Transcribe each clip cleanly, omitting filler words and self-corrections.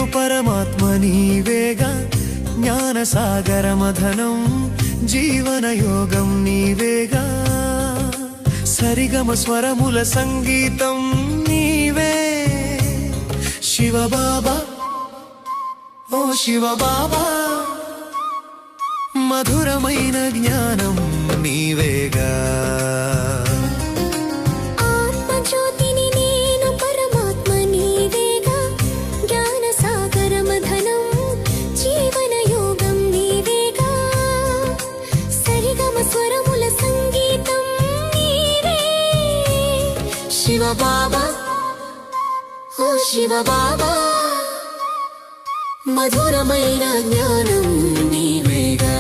నేను పరమాత్మ నీవేగా జ్ఞానసాగరమథనం జీవనయోగం నీవేగా సరిగమ స్వరముల సంగీతం నీవే శివబాబా ఓ శివబాబా మధురమైన జ్ఞానం నీవేగా ఆత్మజ్యోతిని నేను పరమాత్మ నీవేగా జ్ఞానసాగరమథనం జీవనయోగం నీవేగా సరిగమ స్వరముల సంగీతం నీవే శివబాబా ఓ శివబాబా మధురమైన జ్ఞానం నీవేగా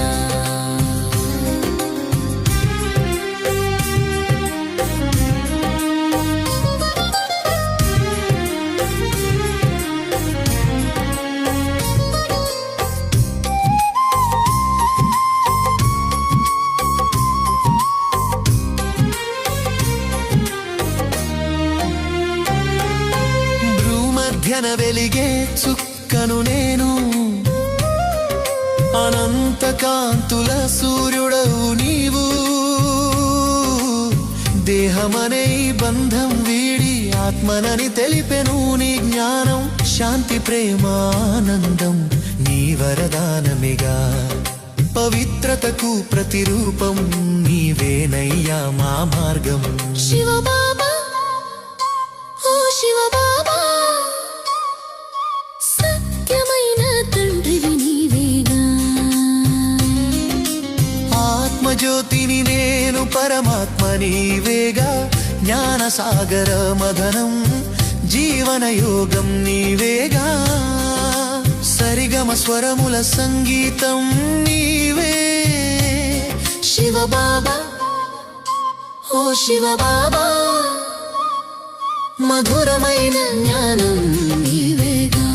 భ్రూమధ్యన వెలిగే చుక్కను నేను అనంత కాంతుల సూర్యుడవు నీవు దేహమనే బంధం వీడి ఆత్మనని తెలిపెను నీ జ్ఞానం శాంతి ప్రేమానందం నీ వరదానమిగా పవిత్రతకు ప్రతిరూపం నీవేనయ్యా మా మార్గం శివబాబా ఓ శివబాబా సత్యమైన తండ్రివి నీవేగా ఆత్మజ్యోతిని నేను పరమాత్మ నీవేగా జ్ఞానసాగర మదనం జీవనయోగం నీవేగా సరిగమ స్వరముల సంగీతం నీవే శివబాబా ఓ శివబాబా మధురమైన జ్ఞానం నీవేగా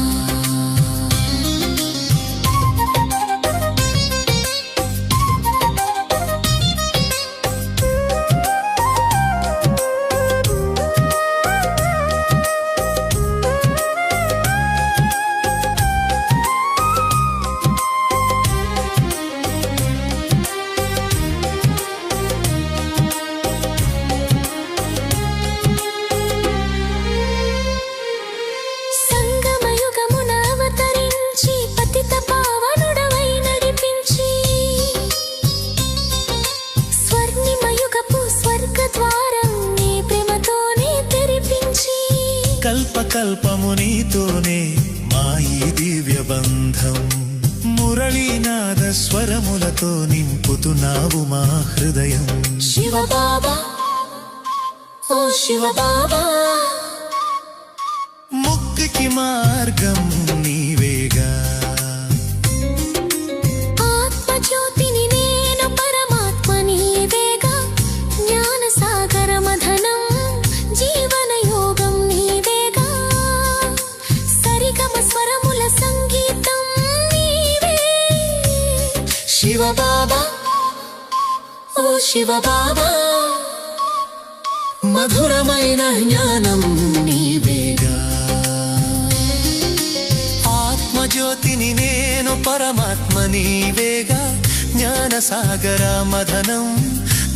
కల్పకల్పము నీతోనే మా ఈ దివ్య బంధం మురళీనాద స్వరములతో నింపుతున్నావు మా హృదయం శివబాబా ఓ శివబాబా ముక్తికి మార్గం నీవేగా ఆత్మజ్యోతిని నేను పరమాత్మ నీవేగా జ్ఞానసాగరమథనం జీవనయోగం నీవేగా సరిగమ స్వరముల సంగీతం నీవే శివబాబా ఓ శివబాబా మధురమైన జ్ఞానం నీవేగా ఆత్మజ్యోతిని నేను పరమాత్మ నీవేగా జ్ఞానసాగర మదనం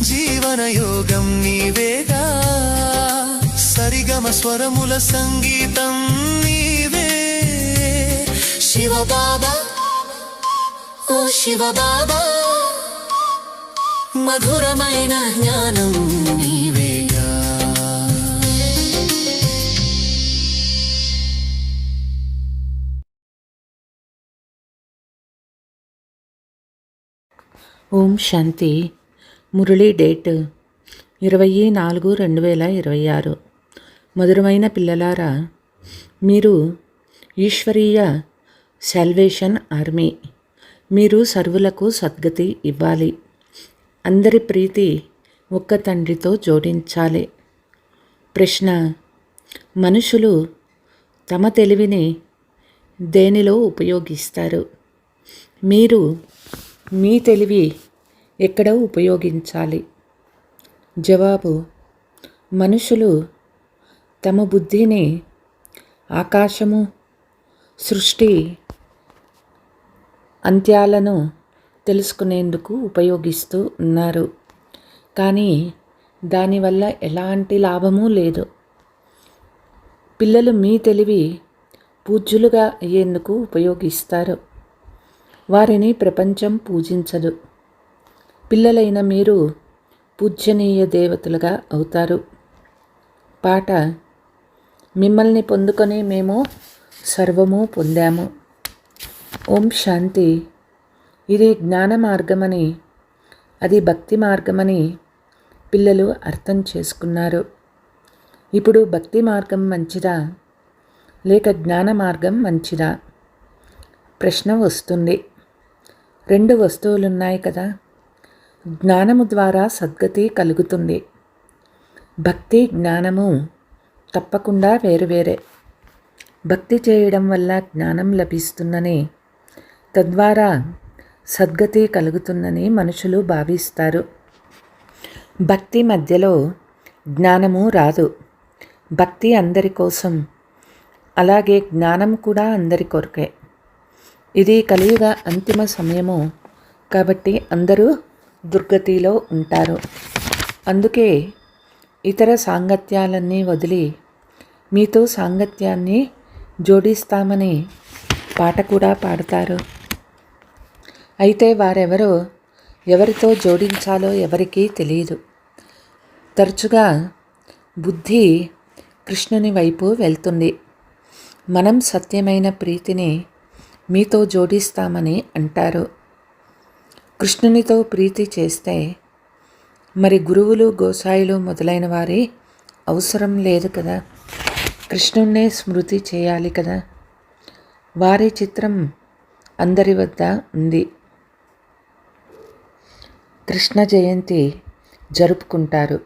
జీవనయోగం నీవేగా సరిగమ స్వరముల సంగీతం నీవే శివబాబా ఓ శివబాబా మధురమైన జ్ఞానం నీవేగా ఓం శాంతి. మురళీ డేట్ 20/4/2026. మధురమైన పిల్లలారా, మీరు ఈశ్వరీయ సాల్వేషన్ ఆర్మీ. మీరు సర్వులకు సద్గతి ఇవ్వాలి. అందరి ప్రీతి ఒక్క తండ్రితో జోడించాలి. ప్రశ్న: మనుషులు తమ తెలివిని దేనిలో ఉపయోగిస్తారు? మీరు మీ తెలివి ఎక్కడ ఉపయోగించాలి? జవాబు: మనుషులు తమ బుద్ధిని ఆకాశము, సృష్టి అంత్యాలను తెలుసుకునేందుకు ఉపయోగిస్తూ ఉన్నారు. కానీ దానివల్ల ఎలాంటి లాభమూ లేదు. పిల్లలు మీ తెలివి పూజ్యులుగా అయ్యేందుకు ఉపయోగిస్తారు. వారిని ప్రపంచం పూజించదు. పిల్లలైన మీరు పూజ్యనీయ దేవతలుగా అవుతారు. పాట: మిమ్మల్ని పొందుకొని మేము సర్వము పొందాము. ఓం శాంతి. ఇది జ్ఞాన మార్గమని, అది భక్తి మార్గమని పిల్లలు అర్థం చేసుకున్నారు. ఇప్పుడు భక్తి మార్గం మంచిదా లేక జ్ఞాన మార్గం మంచిదా? ప్రశ్న వస్తుంది. 2 వస్తువులున్నాయి కదా. జ్ఞానము ద్వారా సద్గతి కలుగుతుంది. భక్తి జ్ఞానము తప్పకుండా వేరువేరే. భక్తి చేయడం వల్ల జ్ఞానం లభిస్తుందని, తద్వారా సద్గతి కలుగుతుందని మనుషులు భావిస్తారు. భక్తి మధ్యలో జ్ఞానము రాదు. భక్తి అందరి కోసం, అలాగే జ్ఞానం కూడా అందరి కొరకే. ఇది కలియుగ అంతిమ సమయము కాబట్టి అందరూ దుర్గతిలో ఉంటారు. అందుకే ఇతర సాంగత్యాలన్నీ వదిలి మీతో సాంగత్యాన్ని జోడిస్తామని పాట కూడా పాడతారు. అయితే వారెవరో, ఎవరితో జోడించాలో ఎవరికీ తెలియదు. తరచుగా బుద్ధి కృష్ణుని వైపు వెళ్తుంది. మనం సత్యమైన ప్రీతిని మీతో జోడిస్తామని అంటారు. కృష్ణునితో ప్రీతి చేస్తే మరి గురువులు, గోసాయిలు మొదలైన వారి అవసరం లేదు కదా. కృష్ణున్నే స్మృతి చేయాలి కదా. వారి చిత్రం అందరి వద్ద ఉంది. కృష్ణ జయంతి జరుపుకుంటారు.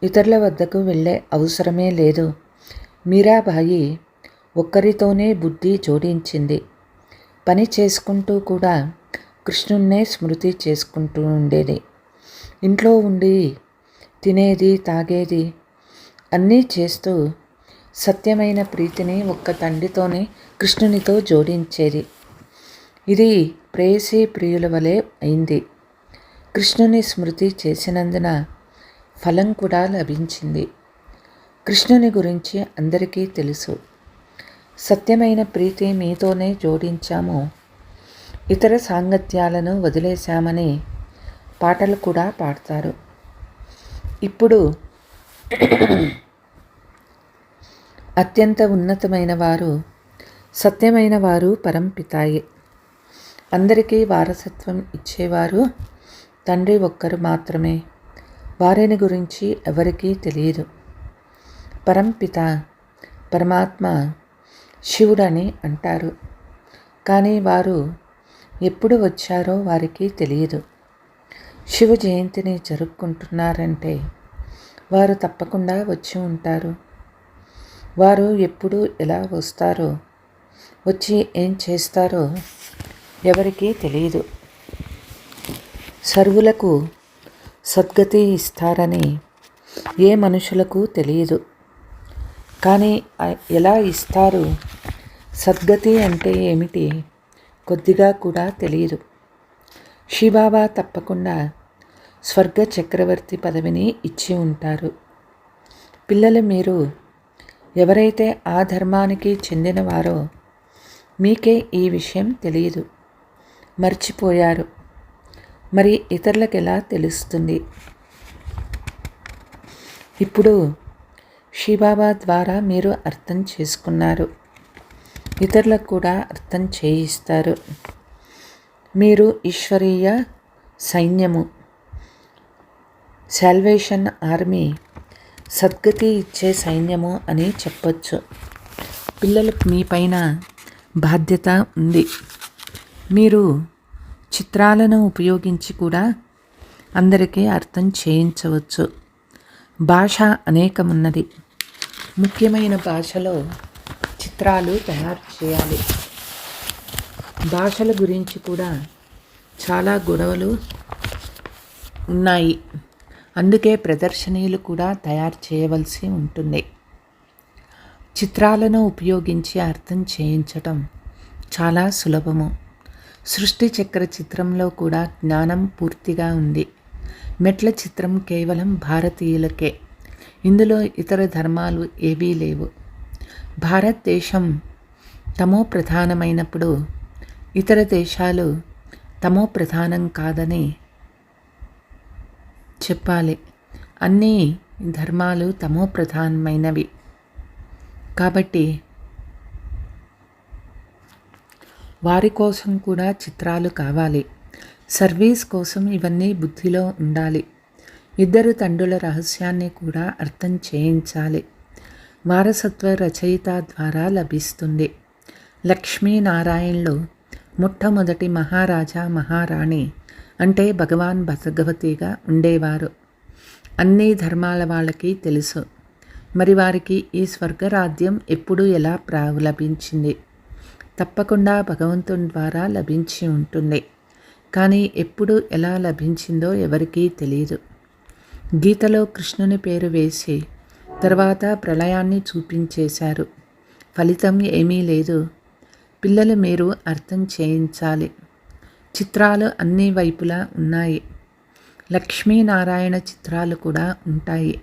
ఇతరుల వద్దకు వెళ్ళే అవసరమే లేదు. మీరాబాయి ఒక్కరితోనే బుద్ధి జోడించింది. పని చేసుకుంటూ కూడా కృష్ణున్నే స్మృతి చేసుకుంటూ ఉండేది. ఇంట్లో ఉండి తినేది, తాగేది అన్నీ చేస్తూ సత్యమైన ప్రీతిని ఒక్క తండ్రితోనే కృష్ణునితో జోడించేది. ఇది ప్రేయసీ ప్రియుల వలె అయింది. కృష్ణుని స్మృతి చేసినందున ఫలం కూడా లభించింది. కృష్ణుని గురించి అందరికీ తెలుసు. సత్యమైన ప్రీతి మీతోనే జోడించాము, ఇతర సాంగత్యాలను వదిలేశామని పాటలు కూడా పాడతారు. ఇప్పుడు అత్యంత ఉన్నతమైన వారు, సత్యమైన వారు పరంపితాయే. అందరికీ వారసత్వం ఇచ్చేవారు తండ్రి ఒక్కరు మాత్రమే. వారిని గురించి ఎవరికీ తెలియదు. పరంపిత పరమాత్మ శివుడని అంటారు. కానీ వారు ఎప్పుడు వచ్చారో వారికి తెలియదు. శివ జయంతిని జరుపుకుంటున్నారంటే వారు తప్పకుండా వచ్చి ఉంటారు. వారు ఎప్పుడు ఎలా వస్తారో, వచ్చి ఏం చేస్తారో ఎవరికీ తెలియదు. సర్వులకు సద్గతి ఇస్తారని ఏ మనుషులకు తెలియదు. కానీ ఎలా ఇస్తారు? సద్గతి అంటే ఏమిటి కొద్దిగా కూడా తెలియదు. శివబాబా తప్పకుండా స్వర్గ చక్రవర్తి పదవిని ఇచ్చి ఉంటారు. పిల్లలు, మీరు ఎవరైతే ఆ ధర్మానికి చెందినవారో మీకే ఈ విషయం తెలియదు, మర్చిపోయారు. మరి ఇతరులకు ఎలా తెలుస్తుంది? ఇప్పుడు శివబాబా ద్వారా మీరు అర్థం చేసుకున్నారు. ఇతరులకు కూడా అర్థం చేయిస్తారు. మీరు ఈశ్వరీయ సైన్యము, సాల్వేషన్ ఆర్మీ, సద్గతి ఇచ్చే సైన్యము అని చెప్పొచ్చు. పిల్లలకు మీ పైన బాధ్యత ఉంది. మీరు చిత్రాలను ఉపయోగించి కూడా అందరికీ అర్థం చేయించవచ్చు. భాష అనేకమున్నది. ముఖ్యమైన భాషలో చిత్రాలు తయారు చేయాలి. భాషల గురించి కూడా చాలా గొడవలు ఉన్నాయి. అందుకే ప్రదర్శనీలు కూడా తయారు చేయవలసి ఉంటుంది. చిత్రాలను ఉపయోగించి అర్థం చేయించటం చాలా సులభము. సృష్టి చక్ర చిత్రంలో కూడా జ్ఞానం పూర్తిగా ఉంది. మెట్ల చిత్రం కేవలం భారతీయులకే. ఇందులో ఇతర ధర్మాలు ఏవీ లేవు. భారతదేశం తమో ప్రధానమైనప్పుడు ఇతర దేశాలు తమో ప్రధానం కాదని చెప్పాలి. అన్ని ధర్మాలు తమో ప్రధానమైనవి కాబట్టి వారి కోసం కూడా చిత్రాలు కావాలి. సర్వీస్ కోసం ఇవన్నీ బుద్ధిలో ఉండాలి. ఇద్దరు తండ్రుల రహస్యాన్ని కూడా అర్థం చేయించాలి. వారసత్వ రచయిత ద్వారా లభిస్తుంది. లక్ష్మీనారాయణులు మొట్టమొదటి మహారాజా మహారాణి అంటే భగవాన్ భగవతిగా ఉండేవారు. అన్ని ధర్మాల వాళ్ళకి తెలుసు. మరి వారికి ఈ స్వర్గరాజ్యం ఎప్పుడు ఎలా లభించింది? తప్పకుండా భగవంతుని ద్వారా లభించి ఉంటుంది. కానీ ఎప్పుడు ఎలా లభించిందో ఎవరికీ తెలియదు. గీతలో కృష్ణుని పేరు వేసి తర్వాత ప్రళయాన్ని చూపించేశారు. ఫలితం ఏమీ లేదు. పిల్లలు మీరు అర్థం చేయించాలి. చిత్రాలు అన్ని వైపులా ఉన్నాయి. లక్ష్మీనారాయణ చిత్రాలు కూడా ఉంటాయి.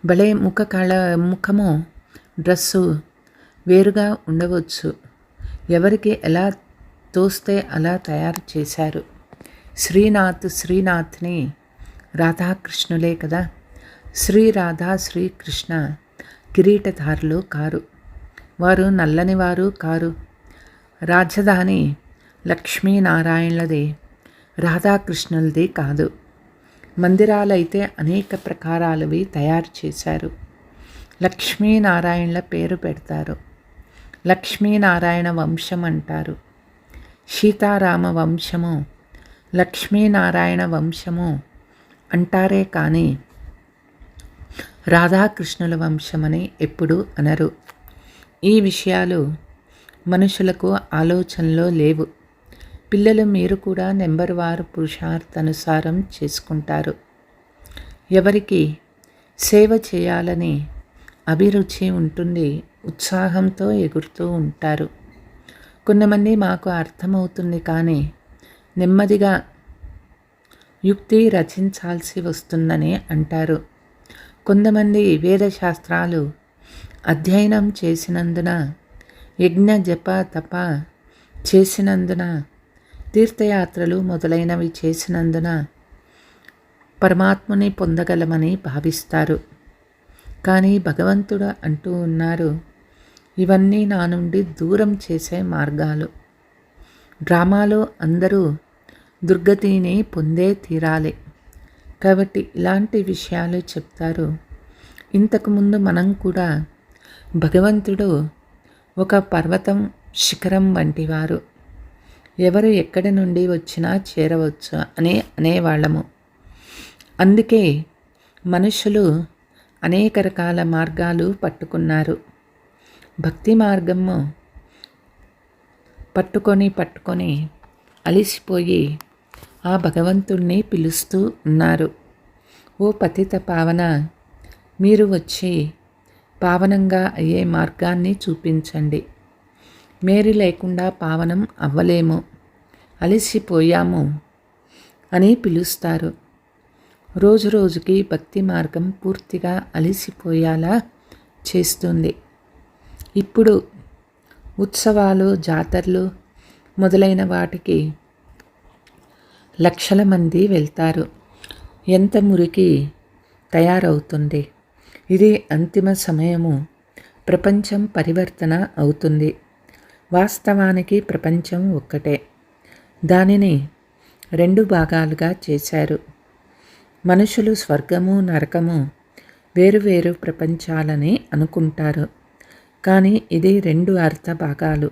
భలే ముఖము డ్రెస్సు వేరుగా ఉండవచ్చు. ఎవరికి ఎలా తోస్తే అలా తయారు చేశారు. శ్రీనాథ్ని రాధాకృష్ణులే కదా. రాధా శ్రీకృష్ణ కిరీటధారులు కారు. వారు నల్లని వారు కారు. రాజధాని లక్ష్మీనారాయణలది, రాధాకృష్ణులది కాదు. మందిరాలైతే అనేక ప్రకారాలవి తయారు చేశారు. లక్ష్మీనారాయణల పేరు పెడతారు. లక్ష్మీనారాయణ వంశం అంటారు. సీతారామ వంశము లక్ష్మీనారాయణ వంశము అంటారే కానీ రాధాకృష్ణుల వంశమని ఎప్పుడూ అనరు. ఈ విషయాలు మనుషులకు ఆలోచనలో లేవు. పిల్లలు మీరు కూడా నెంబర్ వారు పురుషార్థానుసారం చేసుకుంటారు. ఎవరికి సేవ చేయాలని అభిరుచి ఉంటుంది. ఉత్సాహంతో ఎగురుతూ ఉంటారు. కొంతమంది మాకు అర్థమవుతుంది కానీ నెమ్మదిగా యుక్తి రచించాల్సి వస్తుందని అంటారు. కొంతమంది వేదశాస్త్రాలు అధ్యయనం చేసినందున, యజ్ఞ జప తప చేసినందున, తీర్థయాత్రలు మొదలైనవి చేసినందున పరమాత్మని పొందగలమని భావిస్తారు. కానీ భగవంతుడు అంటూ ఉన్నారు, ఇవన్నీ నా నుండి దూరం చేసే మార్గాలు. డ్రామాలో అందరూ దుర్గతిని పొందే తీరాలి. కాబట్టి ఇలాంటి విషయాలు చెప్తారు. ఇంతకుముందు మనం కూడా భగవంతుడు ఒక పర్వతం శిఖరం వంటివారు, ఎవరు ఎక్కడి నుండి వచ్చినా చేరవచ్చు అని అనేవాళ్ళము. అందుకే మనుషులు అనేక రకాల మార్గాలు పట్టుకున్నారు. భక్తి మార్గము పట్టుకొని అలిసిపోయి ఆ భగవంతుణ్ణి పిలుస్తూ ఉన్నారు. ఓ పతిత పావన, మీరు వచ్చి పావనంగా అయ్యే మార్గాన్ని చూపించండి. మేరు లేకుండా పావనం అవ్వలేము, అలిసిపోయాము అని పిలుస్తారు. రోజు రోజుకి భక్తి మార్గం పూర్తిగా అలిసిపోయేలా చేస్తుంది. ఇప్పుడు ఉత్సవాలు, జాతరలు మొదలైన వాటికి లక్షల మంది వెళ్తారు. ఎంత మురికి తయారవుతుంది. ఇది అంతిమ సమయము. ప్రపంచం పరివర్తన అవుతుంది. వాస్తవానికి ప్రపంచం ఒక్కటే. దానిని 2 భాగాలుగా చేశారు. మనుషులు స్వర్గము, నరకము వేరువేరు ప్రపంచాలని అనుకుంటారు. కానీ ఇది 2 అర్థ భాగాలు.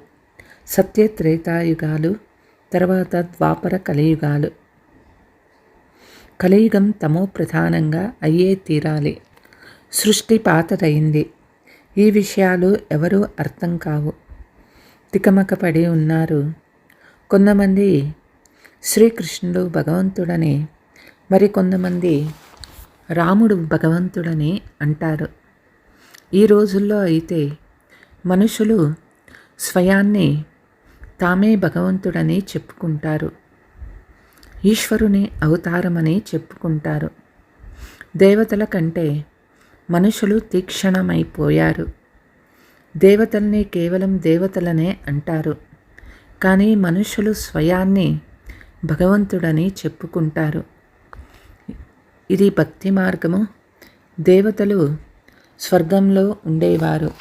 సత్యత్రేతాయుగాలు, తర్వాత ద్వాపర కలియుగాలు. కలియుగం తమో ప్రధానంగా అయ్యే తీరాలి. సృష్టి పాతదయింది. ఈ విషయాలు ఎవరూ అర్థం కావు. తికమక పడి ఉన్నారు. కొంతమంది శ్రీకృష్ణుడు భగవంతుడని, మరి కొంతమంది రాముడు భగవంతుడని అంటారు. ఈ రోజుల్లో అయితే మనుషులు స్వయాన్ని తామే భగవంతుడని చెప్పుకుంటారు. ఈశ్వరుని అవతారమని చెప్పుకుంటారు. దేవతల కంటే మనుషులు తీక్షణమైపోయారు. దేవతల్ని కేవలం దేవతలనే అంటారు. కానీ మనుషులు స్వయాన్ని భగవంతుడని చెప్పుకుంటారు. ఇది భక్తి మార్గము. దేవతలు స్వర్గంలో ఉండేవారు.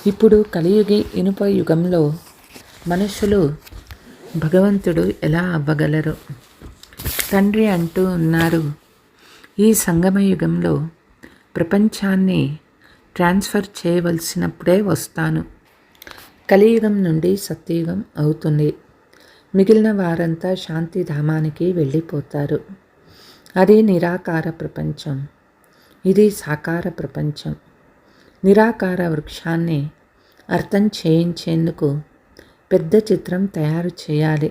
ఇప్పుడు కలియుగి ఇనుప యుగంలో మనుషులు భగవంతుడు ఎలా అవ్వగలరు? తండ్రి అంటూ ఉన్నారు, ఈ సంగమ యుగంలో ప్రపంచాన్ని ట్రాన్స్ఫర్ చేయవలసినప్పుడే వస్తాను. కలియుగం నుండి సత్యయుగం అవుతుంది. మిగిలిన వారంతా శాంతిధామానికి వెళ్ళిపోతారు. అది నిరాకార ప్రపంచం. ఇది సాకార ప్రపంచం. నిరాకార వృక్షాన్ని అర్థం చేయించేందుకు పెద్ద చిత్రం తయారు చేయాలి.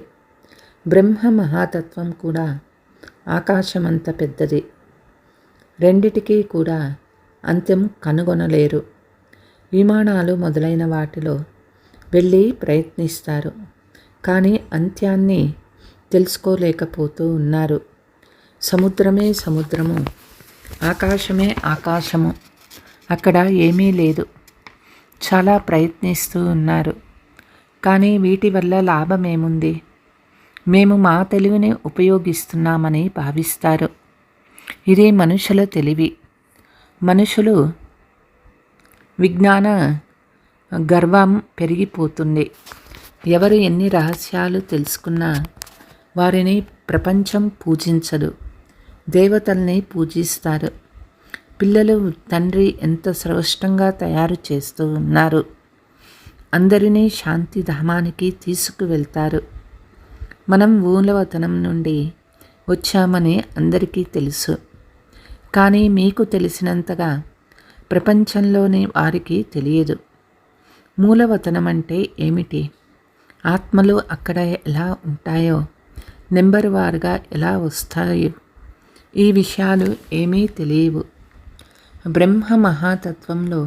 బ్రహ్మ మహాతత్వం కూడా ఆకాశమంత పెద్దది. రెండిటికీ కూడా అంత్యం కనుగొనలేరు. విమానాలు మొదలైన వాటిలో వెళ్ళి ప్రయత్నిస్తారు, కానీ అంత్యాన్ని తెలుసుకోలేకపోతూ ఉన్నారు. సముద్రమే సముద్రము, ఆకాశమే ఆకాశము, అక్కడ ఏమీ లేదు. చాలా ప్రయత్నిస్తూ ఉన్నారు, కానీ వీటి వల్ల లాభమేముంది? మేము మా తెలివిని ఉపయోగిస్తున్నామని భావిస్తారు. ఇది మనుషుల తెలివి. మనుషులు విజ్ఞాన గర్వం పెరిగిపోతుంది. ఎవరు ఎన్ని రహస్యాలు తెలుసుకున్నా వారిని ప్రపంచం పూజించదు. దేవతల్ని పూజిస్తారు. పిల్లలు తండ్రి ఎంత శ్రేష్టంగా తయారు చేస్తూ ఉన్నారు. అందరినీ శాంతిధామానికి తీసుకువెళ్తారు. మనం మూలవతనం నుండి వచ్చామని అందరికీ తెలుసు, కానీ మీకు తెలిసినంతగా ప్రపంచంలోని వారికి తెలియదు. మూలవతనం అంటే ఏమిటి? ఆత్మలు అక్కడ ఎలా ఉంటాయో, నెంబర్ వారుగా ఎలా వస్తాయో, ఈ విషయాలు ఏమీ తెలియవు. బ్రహ్మ మహాతత్వంలో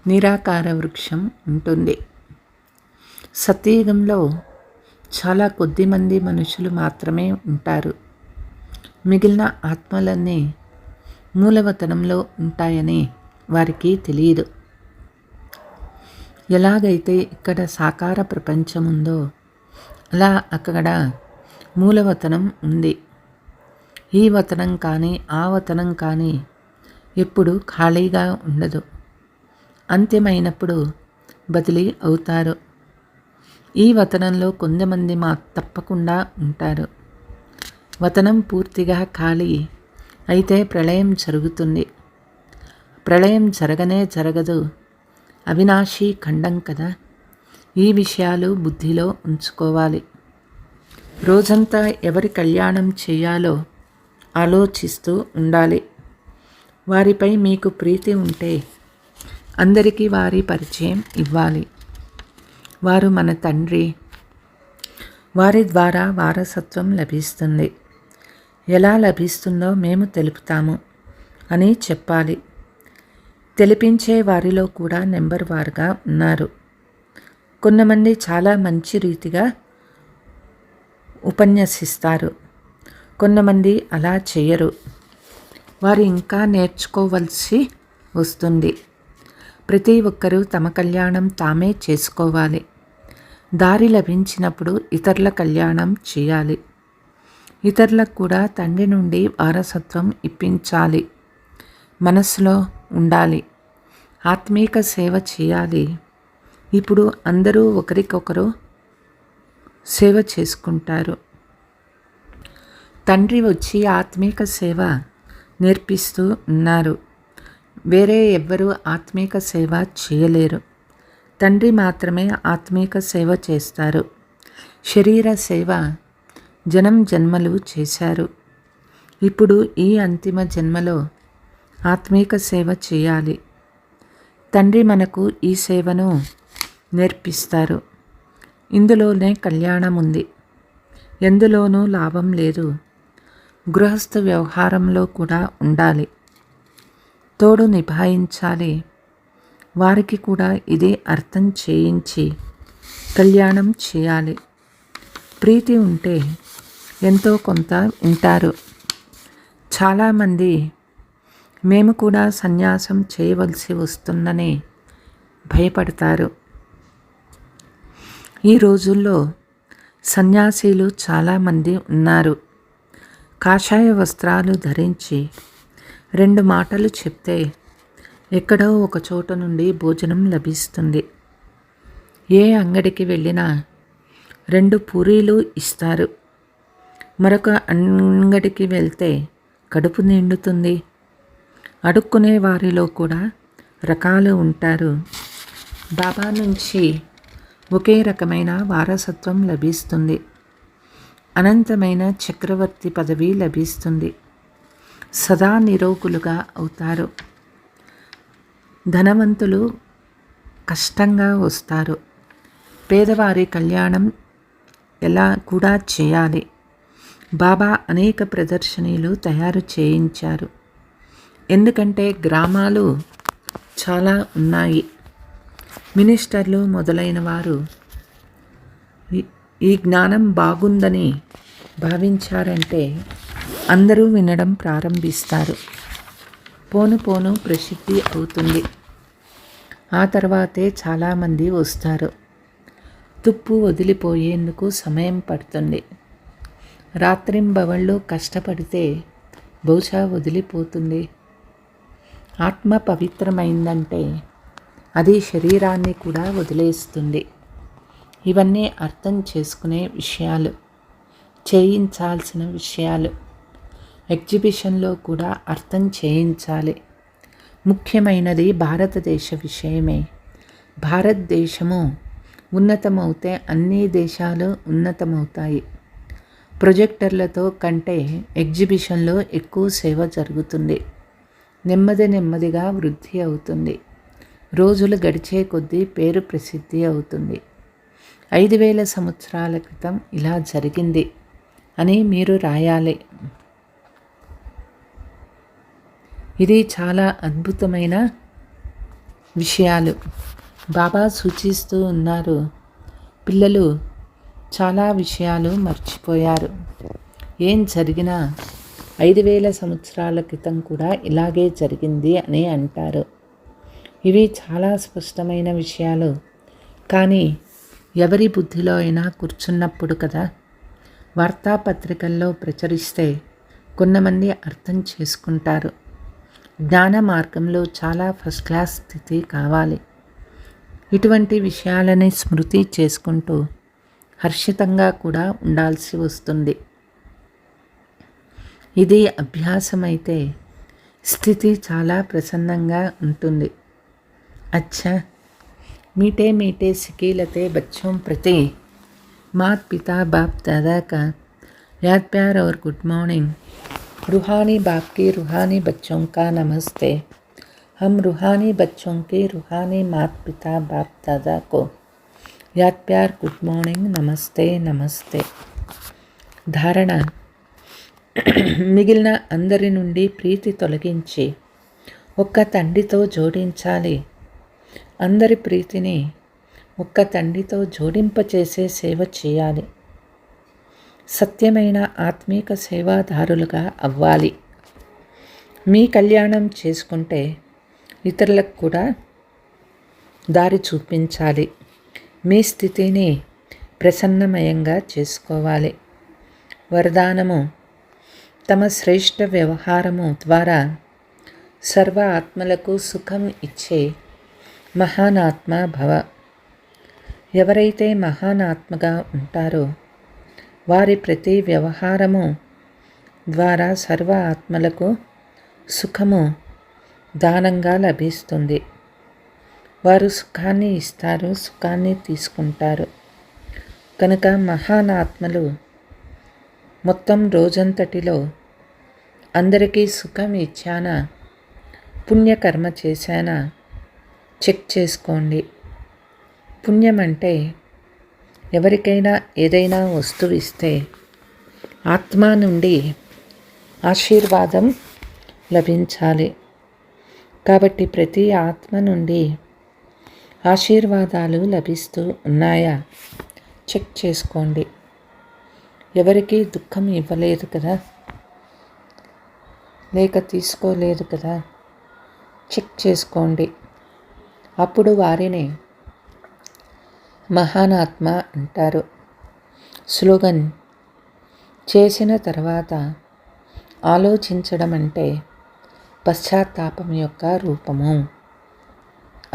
నిరాకార వృక్షం ఉంటుంది. సత్యయుగంలో చాలా కొద్ది మంది మనుషులు మాత్రమే ఉంటారు. మిగిలిన ఆత్మలన్నీ మూలవతనంలో ఉంటాయని వారికి తెలియదు. ఎలాగైతే ఇక్కడ సాకార ప్రపంచం ఉందో అలా అక్కడ మూలవతనం ఉంది. ఈ వతనం కానీ ఆ వతనం కానీ ఎప్పుడు ఖాళీగా ఉండదు. అంత్యమైనప్పుడు బదిలీ అవుతారు. ఈ వతనంలో కొంతమంది తప్పకుండా ఉంటారు. వతనం పూర్తిగా ఖాళీ అయితే ప్రళయం జరుగుతుంది. ప్రళయం జరగదు. అవినాశీ ఖండం కదా. ఈ విషయాలు బుద్ధిలో ఉంచుకోవాలి. రోజంతా ఎవరి కళ్యాణం చేయాలో ఆలోచిస్తూ ఉండాలి. వారిపై మీకు ప్రీతి ఉంటే అందరికీ వారి పరిచయం ఇవ్వాలి. వారు మన తండ్రి. వారి ద్వారా వారసత్వం లభిస్తుంది. ఎలా లభిస్తుందో మేము తెలుపుతాము అని చెప్పాలి. తెలిపించే వారిలో కూడా నెంబర్ వారుగా ఉన్నారు. కొంతమంది చాలా మంచి రీతిగా ఉపన్యసిస్తారు. కొంతమంది అలా చేయరు. వారు ఇంకా నేర్చుకోవలసి వస్తుంది. ప్రతి ఒక్కరూ తమ కళ్యాణం తామే చేసుకోవాలి. దారి లభించినప్పుడు ఇతరుల కళ్యాణం చేయాలి. ఇతరులకు కూడా తండ్రి నుండి వారసత్వం ఇప్పించాలి. మనస్సులో ఉండాలి. ఆత్మీక సేవ చేయాలి. ఇప్పుడు అందరూ ఒకరికొకరు సేవ చేసుకుంటారు. తండ్రి వచ్చి ఆత్మీక సేవ నేర్పిస్తూ ఉన్నారు. వేరే ఎవ్వరూ ఆత్మీక సేవ చేయలేరు. తండ్రి మాత్రమే ఆత్మీక సేవ చేస్తారు. శరీర సేవ జన్మలు చేశారు. ఇప్పుడు ఈ అంతిమ జన్మలో ఆత్మీక సేవ చేయాలి. తండ్రి మనకు ఈ సేవను నేర్పిస్తారు. ఇందులోనే కళ్యాణం ఉంది. ఎందులోనూ లాభం లేదు. గృహస్థ వ్యవహారంలో కూడా ఉండాలి. తోడు నిభాయించాలి. వారికి కూడా ఇది అర్థం చేయించి కళ్యాణం చేయాలి. ప్రీతి ఉంటే ఎంతో కొంత వింటారు. చాలామంది మేము కూడా సన్యాసం చేయవలసి వస్తుందని భయపడతారు. ఈ రోజుల్లో సన్యాసీలు చాలామంది ఉన్నారు. కాషాయ వస్త్రాలు ధరించి 2 మాటలు చెప్తే ఎక్కడో ఒక చోట నుండి భోజనం లభిస్తుంది. ఏ అంగడికి వెళ్ళినా 2 పూరీలు ఇస్తారు. మరొక అంగడికి వెళ్తే కడుపు నిండుతుంది. అడుక్కునే వారిలో కూడా రకాలు ఉంటారు. బాబా నుంచి ఒకే రకమైన వారసత్వం లభిస్తుంది. అనంతమైన చక్రవర్తి పదవి లభిస్తుంది. సదా నిరోగులుగా అవుతారు. ధనవంతులు కష్టంగా వస్తారు. పేదవారి కళ్యాణం ఎలా కూడా చేయాలి. బాబా అనేక ప్రదర్శనలు తయారు చేయించారు. ఎందుకంటే గ్రామాలు చాలా ఉన్నాయి. మినిస్టర్లు మొదలైన వారు ఈ జ్ఞానం బాగుందని భావించారంటే అందరూ వినడం ప్రారంభిస్తారు. పోను పోను ప్రసిద్ధి అవుతుంది. ఆ తర్వాతే చాలామంది వస్తారు. తుప్పు వదిలిపోయేందుకు సమయం పడుతుంది. రాత్రింబవళ్ళు కష్టపడితే బహుశా వదిలిపోతుంది. ఆత్మ పవిత్రమైందంటే అది శరీరాన్ని కూడా వదిలేస్తుంది. ఇవన్నీ అర్థం చేసుకునే విషయాలు, చేయించాల్సిన విషయాలు. ఎగ్జిబిషన్లో కూడా అర్థం చేయించాలి. ముఖ్యమైనది భారతదేశ విషయమే. భారతదేశము ఉన్నతమవుతే అన్ని దేశాలు ఉన్నతమవుతాయి. ప్రొజెక్టర్లతో కంటే ఎగ్జిబిషన్లో ఎక్కువ సేవ జరుగుతుంది. నెమ్మదిగా వృద్ధి అవుతుంది. రోజులు గడిచే కొద్దీ పేరు ప్రసిద్ధి అవుతుంది. 5000 సంవత్సరాల క్రితం ఇలా జరిగింది అని మీరు రాయాలి. ఇది చాలా అద్భుతమైన విషయాలు బాబా సూచిస్తూ ఉన్నారు. పిల్లలు చాలా విషయాలు మర్చిపోయారు. ఏం జరిగినా 5000 సంవత్సరాల క్రితం కూడా ఇలాగే జరిగింది అని అంటారు. ఇవి చాలా స్పష్టమైన విషయాలు. కానీ ఎవరి బుద్ధిలో అయినా కూర్చున్నప్పుడు కదా. వార్తాపత్రికల్లో ప్రచురిస్తే కొంతమంది అర్థం చేసుకుంటారు. జ్ఞాన మార్గంలో చాలా ఫస్ట్ క్లాస్ స్థితి కావాలి. ఇటువంటి విషయాలని స్మృతి చేసుకుంటూ హర్షితంగా కూడా ఉండాల్సి వస్తుంది. ఇది అభ్యాసమైతే స్థితి చాలా ప్రసన్నంగా ఉంటుంది. अच्छा, मीठे मीठे सिकीलते बच्चों प्रति माता पिता बाप दादा का याद प्यार और गुड मॉर्निंग. रूहानी बाप की रूहानी बच्चों का नमस्ते. हम रूहानी बच्चों के रूहानी माता पिता बाप दादा को याद प्यार गुड मॉर्निंग नमस्ते नमस्ते. ధారణ: మిగిలిన అందరి నుండి ప్రీతి తొలగించి ఒక్క తండ్రితో జోడించాలి. అందరి ప్రీతిని ఒక్క తండ్రితో జోడింపచేసే సేవ చేయాలి. సత్యమైన ఆత్మీక సేవాదారులుగా అవ్వాలి. మీ కళ్యాణం చేసుకుంటే ఇతరులకు కూడా దారి చూపించాలి. మీ స్థితిని ప్రసన్నమయంగా చేసుకోవాలి. వరదానము: తమ శ్రేష్ఠ వ్యవహారము ద్వారా సర్వ ఆత్మలకు సుఖం ఇచ్చే మహానాత్మ భవ. ఎవరైతే మహానాత్మగా ఉంటారో వారి ప్రతి వ్యవహారము ద్వారా సర్వ ఆత్మలకు సుఖము దానంగా లభిస్తుంది. వారు సుఖాన్ని ఇస్తారు, సుఖాన్ని తీసుకుంటారు. కనుక మహానాత్మలు మొత్తం రోజంతటిలో అందరికీ సుఖం ఇచ్చానా, పుణ్యకర్మ చేశానా చెక్ చేసుకోండి. పుణ్యం అంటే ఎవరికైనా ఏదైనా వస్తువు ఇస్తే ఆత్మ నుండి ఆశీర్వాదం లభించాలి. కాబట్టి ప్రతి ఆత్మ నుండి ఆశీర్వాదాలు లభిస్తూ ఉన్నాయా చెక్ చేసుకోండి. ఎవరికీ దుఃఖం ఇవ్వలేదు కదా, లేక తీసుకోలేదు కదా, చెక్ చేసుకోండి. అప్పుడు వారిని మహానాత్మ అంటారు. స్లోగన్: చేసిన తర్వాత ఆలోచించడం అంటే పశ్చాత్తాపం యొక్క రూపము.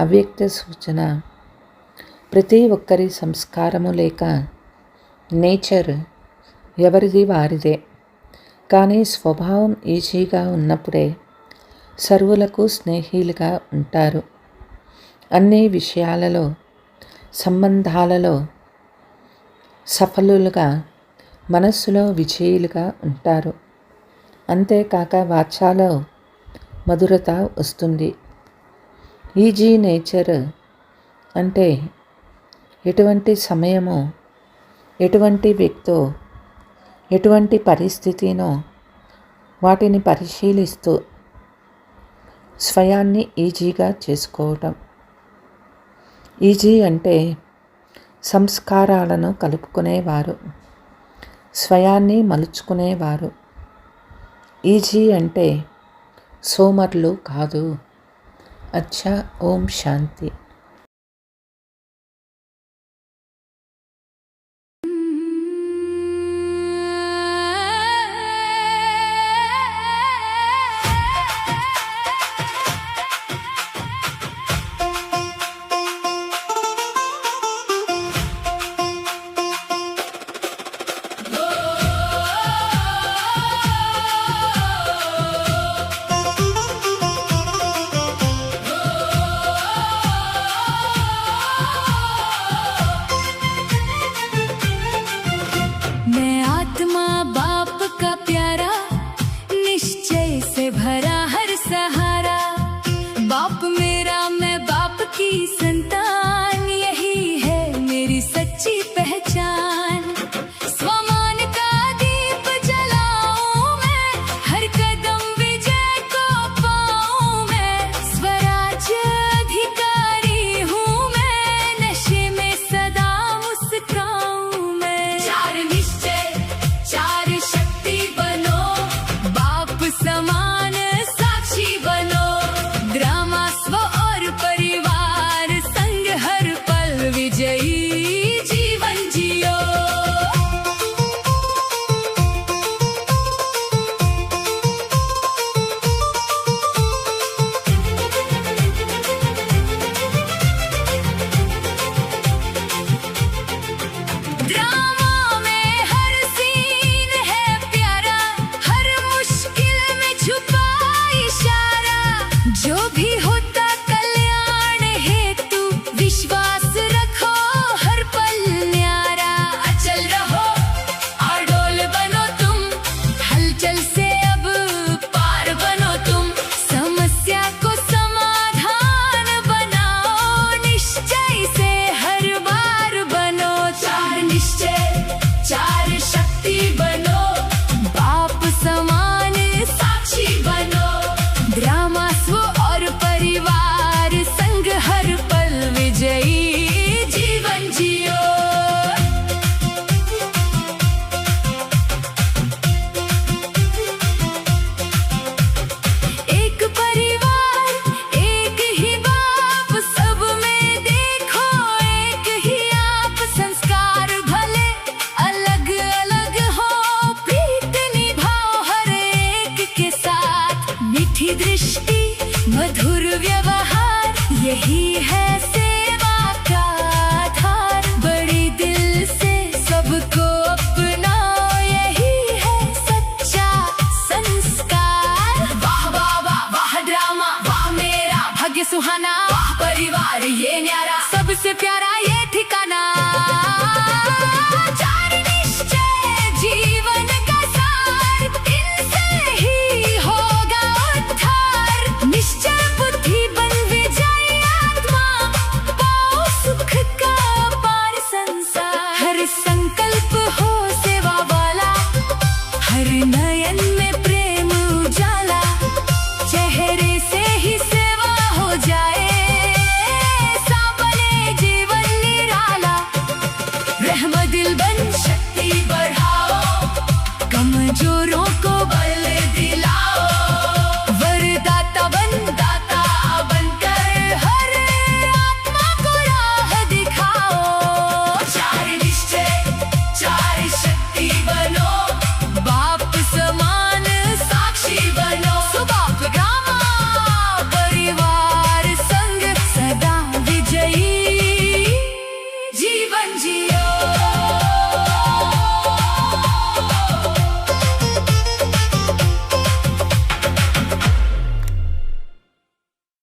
అవ్యక్త సూచన: ప్రతి ఒక్కరి సంస్కారము లేక నేచర్ ఎవరిది వారిదే, కానీ స్వభావం ఈజీగా ఉన్నప్పుడే సర్వులకు స్నేహిలుగా ఉంటారు. అన్ని విషయాలలో, సంబంధాలలో సఫలులుగా, మనస్సులో విజయులుగా ఉంటారు. అంతేకాక వాచాలో మధురత వస్తుంది. ఈజీ నేచర్ అంటే ఎటువంటి సమయమో, ఎటువంటి వ్యక్తో, ఎటువంటి పరిస్థితినో వాటిని పరిశీలిస్తూ స్వయాన్ని ఈజీగా చేసుకోవటం. ఈజీ అంటే సంస్కారాలను కలుపుకునేవారు, స్వయాన్ని మలుచుకునేవారు. ఈజీ అంటే సోమర్లు కాదు. అచ్చా, ఓం శాంతి. यही है सेवा का आधार, बड़े दिल से सबको अपनाओ, यही है सच्चा संस्कार। वाह वाह वाह वाह ड्रामा, वाह मेरा भाग्य सुहाना, वाह परिवार ये न्यारा, सबसे प्यारा ये ठिकाना। चार निश्चय जीवन का सार, इनसे ही होगा उद्धार। निश्चय बुद्धि बन विजय आत्मा, पाओ सुख का पार संसार। हर संकल्प हो सेवा वाला, हर नयन में प्रेम उजाला, चेहरे से ही सेवा हो जाए, साबल दिल बन शक्ति बढ़ाओ कमजोरों